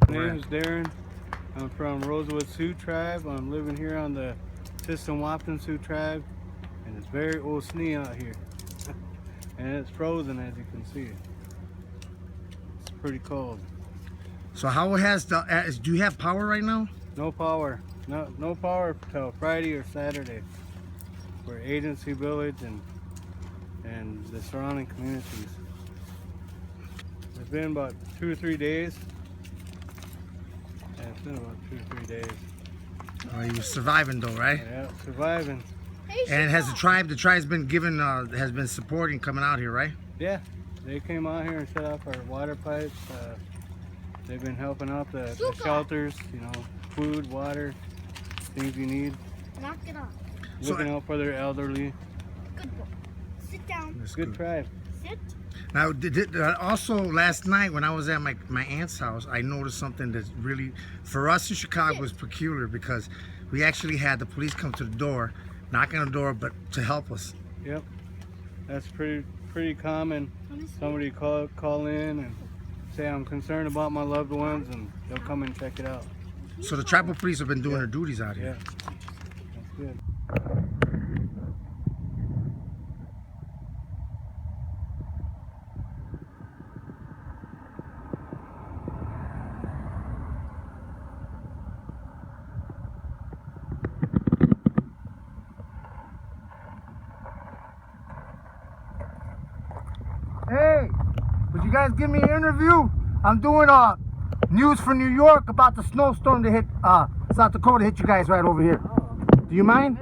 My name is Darren. I'm from Rosewood Sioux tribe. I'm living here on the Sisseton Wahpeton Sioux tribe, and it's very old snee out here. And it's frozen, as you can see. It's pretty cold. So how has the, do you have power right now? No power. No power till Friday or Saturday for Agency Village and the surrounding communities. It's been about 2 or 3 days. Yeah, it's been about 2 or 3 days. Oh, you're surviving though, right? Yeah, surviving. And has the tribe's been given, has been supporting coming out here, right? Yeah, they came out here and set up our water pipes. They've been helping out the shelters, you know, food, water, things you need. Knock it off. Looking out for their elderly. Good boy. Sit down. It's good tribe. Sit. Now, also last night when I was at my aunt's house, I noticed something that's really, for us in Chicago, was peculiar because we actually had the police come to the door, knock on the door, but to help us. Yep, that's pretty common. Somebody call in and say I'm concerned about my loved ones, and they'll come and check it out. So the tribal police have been doing their duties out here. Yeah, that's good. Hey, would you guys give me an interview? I'm doing news for New York about the snowstorm that hit South Dakota, hit you guys right over here. Do you mind?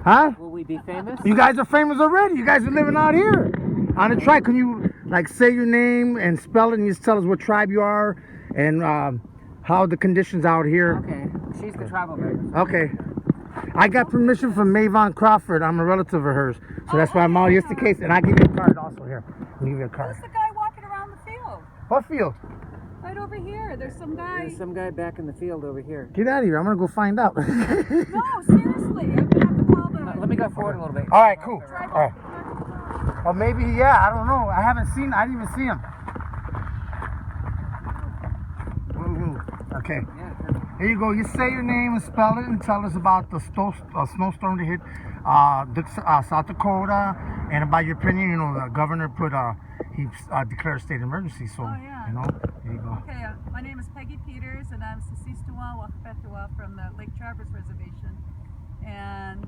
Huh? Will we be famous? You guys are famous already. You guys are living out here on the tribe. Can you like say your name and spell it and just tell us what tribe you are and how the conditions out here? Okay, she's the tribal member. Okay. I got permission from Mayvon Crawford. I'm a relative of hers. So that's why I'm all just in case. And I give you a card also here. I'll give you a card. Who's the guy walking around the field? What field? Right over here. There's some guy. There's some guy back in the field over here. Get out of here. I'm going to go find out. No, seriously. I'm gonna have to call the. Let me go forward a little bit. All right, cool. All right. Or maybe, yeah, I don't know. I didn't even see him. Okay. Here you go. You say your name and spell it and tell us about the snowstorm that hit South Dakota and about your opinion. You know, the governor he declared a state of emergency. So, you know, there you go. Okay, my name is Peggy Peters, and I'm Sisseton, Wahpeton from the Lake Traverse Reservation. And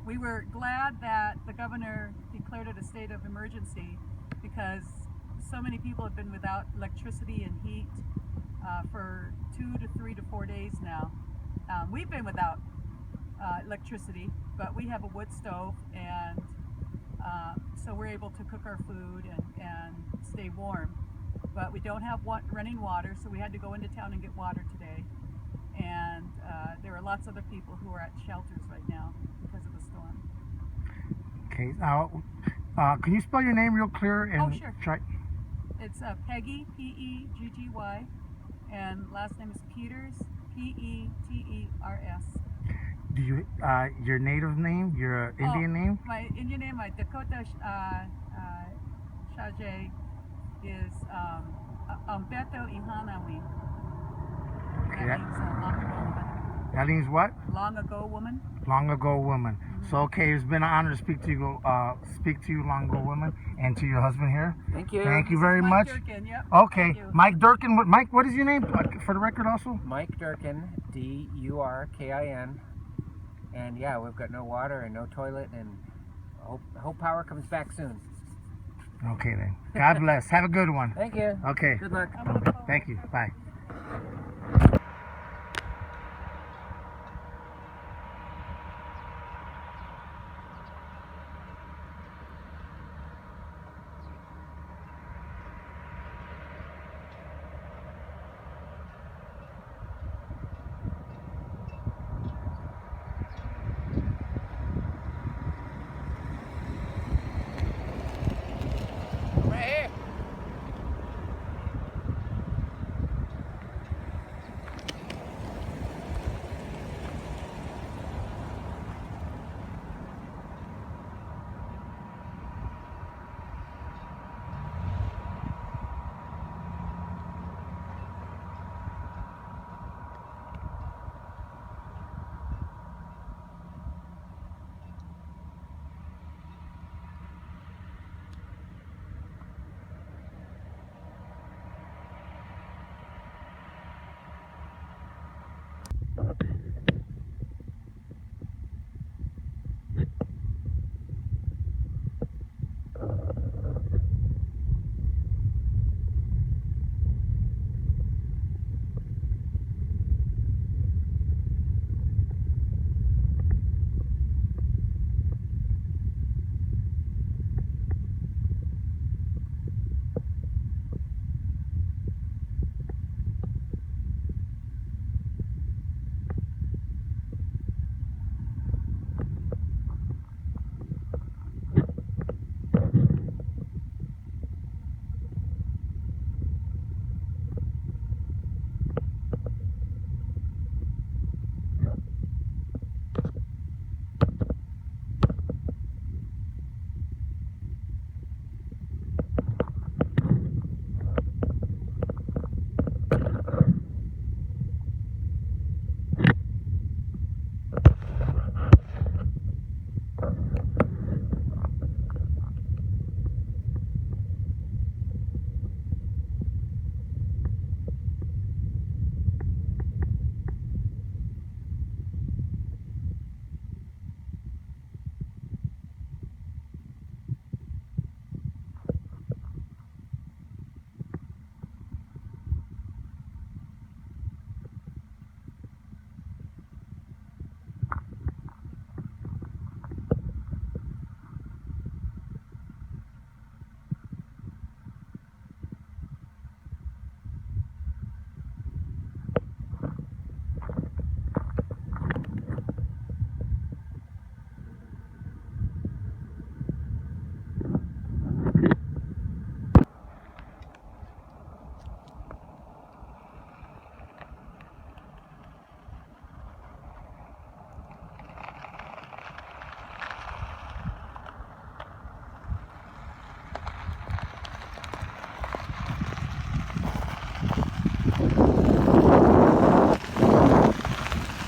we were glad that the governor declared it a state of emergency because so many people have been without electricity and heat for 2 to 3 to 4 days now. We've been without electricity, but we have a wood stove, and so we're able to cook our food and stay warm. But we don't have running water, so we had to go into town and get water today. And there are lots of other people who are at shelters right now because of the storm. Okay, now, can you spell your name real clear? And sure. It's Peggy, P-E-G-G-Y, and last name is Peters, P-E-T-E-R-S. Do you, your native name, your Indian name? My Indian name, my Dakota Shaje is Wahpeton Ihanawi. Okay, That means long ago woman. that means what? Long ago woman. Long ago woman. So okay, it's been an honor to speak to you, long ago woman, and to your husband here. Thank you. Thank you very much. Durkin, yep. Okay, Mike Durkin. Mike, what is your name for the record also? Mike Durkin, D-U-R-K-I-N. And yeah, we've got no water and no toilet, and hope power comes back soon. Okay then. God bless. Have a good one. Thank you. Okay. Good luck. Thank you. Bye.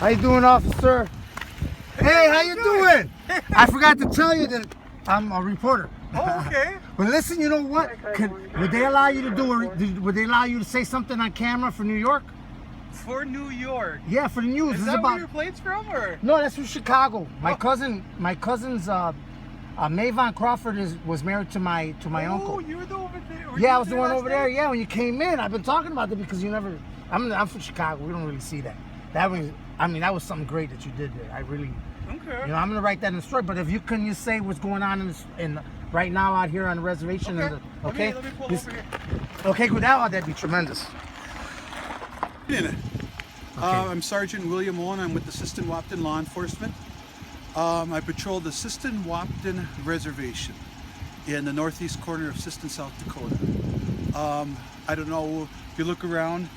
How you doing, officer? Hey, how you doing? I forgot to tell you that I'm a reporter. Oh, okay. But listen, you know what? Would they allow you to would they allow you to say something on camera for New York? For New York. Yeah, for the news. Is that where your plate's from, or? No, that's from Chicago. My cousin's Mayvon Crawford was married to my uncle. Oh, you were the over there. Yeah, I was the one over there. Yeah, when you came in, I've been talking about that because you never. I'm from Chicago. We don't really see that. That was something great that you did there. I really. Okay. You know, I'm gonna write that in the story. But if you can, you say what's going on in right now out here on the reservation. Okay. Okay. Let me pull over here. Okay, good. That'd be tremendous. I'm Sergeant William Owen. I'm with the Sisseton Wahpeton Law Enforcement. I patrol the Sisseton Wahpeton Reservation in the northeast corner of Sisseton, South Dakota. I don't know if you look around.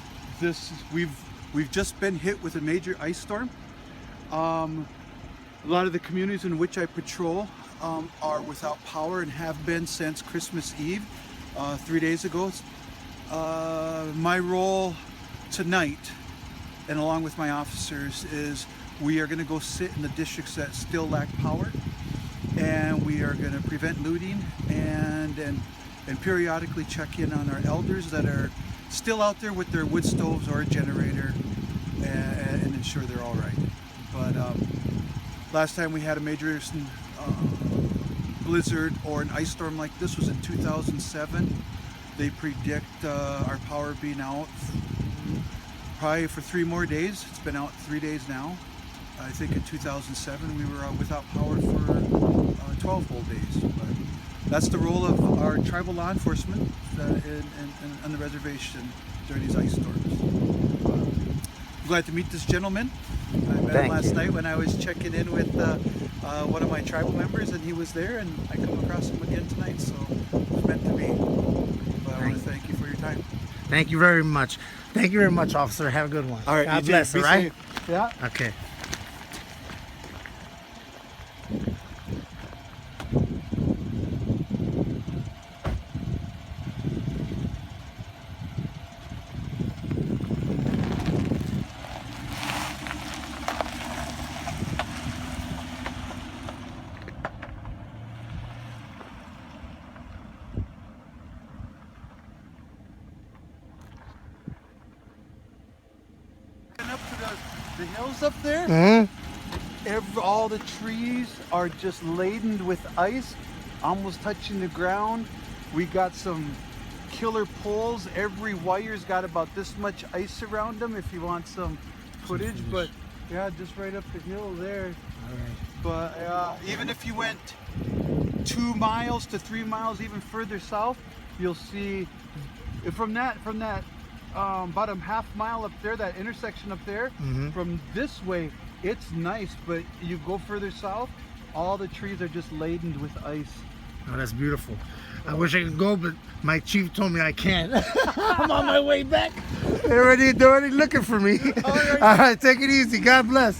We've just been hit with a major ice storm. A lot of the communities in which I patrol are without power and have been since Christmas Eve, 3 days ago. My role tonight, and along with my officers, is we are going to go sit in the districts that still lack power, and we are going to prevent looting and periodically check in on our elders that are still out there with their wood stoves or a generator and ensure they're all right. But last time we had a major blizzard or an ice storm like this was in 2007. They predict our power being out probably for 3 more days. It's been out 3 days now. I think in 2007 we were without power for 12 whole days. But that's the role of our tribal law enforcement on the reservation during these ice storms. I'm glad to meet this gentleman. I met him last night when I was checking in with one of my tribal members, and he was there, and I come across him again tonight, so it was meant to be. But I want to thank you for your time. Thank you very much. Thank you very much, officer. Have a good one. All right, God you bless. too. All Be right. safe. Yeah. Okay. Up to the hills up there, Mm-hmm. all the trees are just laden with ice, almost touching the ground. We got some killer poles. Every wire's got about this much ice around them if you want some footage. But yeah, just right up the hill there. But even if you went 2 miles to 3 miles even further south, you'll see from that about a half mile up there, that intersection up there, from this way, it's nice, but you go further south, all the trees are just laden with ice. Oh, that's beautiful. I wish I could go, but my chief told me I can't. I'm on my way back. They're already looking for me. All right, take it easy. God bless.